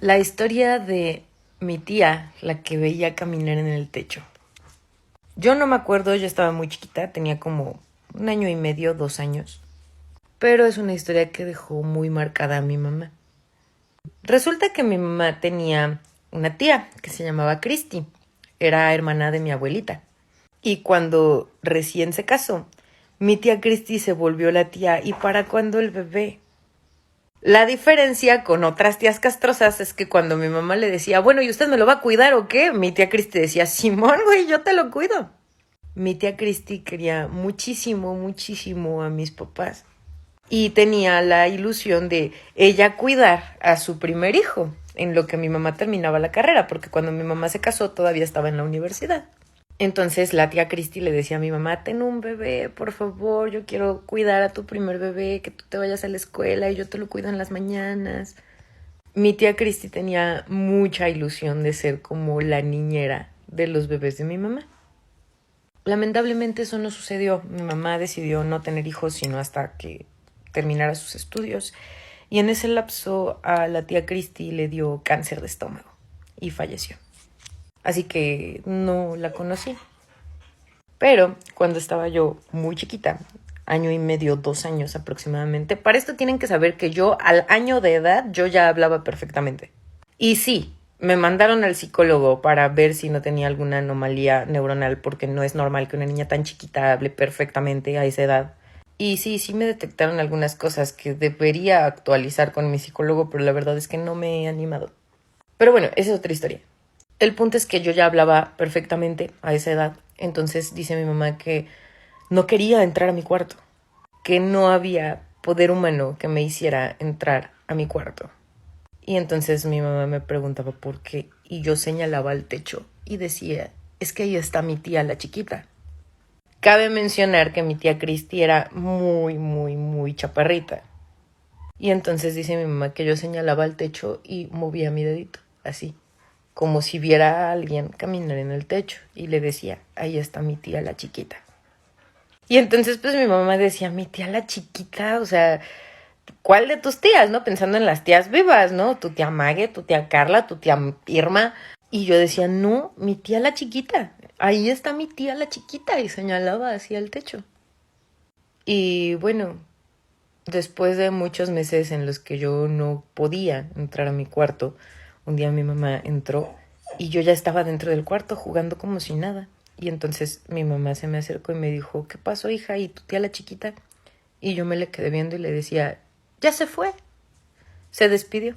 La historia de mi tía, la que veía caminar en el techo. Yo no me acuerdo, yo estaba muy chiquita, tenía como 1 año y medio, 2 años. Pero es una historia que dejó muy marcada a mi mamá. Resulta que mi mamá tenía una tía que se llamaba Christy. Era hermana de mi abuelita. Y cuando recién se casó, mi tía Christy se volvió la tía y para cuando el bebé. La diferencia con otras tías castrosas es que cuando mi mamá le decía, bueno, ¿y usted me lo va a cuidar o qué? Mi tía Cristi decía, Simón, güey, yo te lo cuido. Mi tía Cristi quería muchísimo, muchísimo a mis papás. Y tenía la ilusión de ella cuidar a su primer hijo, en lo que mi mamá terminaba la carrera, porque cuando mi mamá se casó todavía estaba en la universidad. Entonces la tía Cristi le decía a mi mamá, ten un bebé, por favor, yo quiero cuidar a tu primer bebé, que tú te vayas a la escuela y yo te lo cuido en las mañanas. Mi tía Cristi tenía mucha ilusión de ser como la niñera de los bebés de mi mamá. Lamentablemente eso no sucedió. Mi mamá decidió no tener hijos sino hasta que terminara sus estudios. Y en ese lapso a la tía Cristi le dio cáncer de estómago y falleció. Así que no la conocí. Pero cuando estaba yo muy chiquita, 1 año y medio, 2 años aproximadamente, para esto tienen que saber que yo al año de edad yo ya hablaba perfectamente. Y sí, me mandaron al psicólogo para ver si no tenía alguna anomalía neuronal porque no es normal que una niña tan chiquita hable perfectamente a esa edad. Y sí me detectaron algunas cosas que debería actualizar con mi psicólogo, pero la verdad es que no me he animado. Pero bueno, esa es otra historia. El punto es que yo ya hablaba perfectamente a esa edad. Entonces dice mi mamá que no quería entrar a mi cuarto, que no había poder humano que me hiciera entrar a mi cuarto. Y entonces mi mamá me preguntaba por qué y yo señalaba al techo y decía, es que ahí está mi tía la chiquita. Cabe mencionar que mi tía Cristi era muy, muy, muy chaparrita. Y entonces dice mi mamá que yo señalaba al techo y movía mi dedito, así, como si viera a alguien caminar en el techo. Y le decía, ahí está mi tía la chiquita. Y entonces pues mi mamá decía, mi tía la chiquita, o sea, ¿cuál de tus tías, no? Pensando en las tías vivas, ¿no? Tu tía Mague, tu tía Carla, tu tía Irma. Y yo decía, no, mi tía la chiquita. Ahí está mi tía la chiquita. Y señalaba hacia el techo. Y bueno, después de muchos meses en los que yo no podía entrar a mi cuarto, un día mi mamá entró y yo ya estaba dentro del cuarto jugando como si nada. Y entonces mi mamá se me acercó y me dijo, ¿qué pasó, hija? ¿Y tu tía la chiquita? Y yo me le quedé viendo y le decía, ya se fue. Se despidió.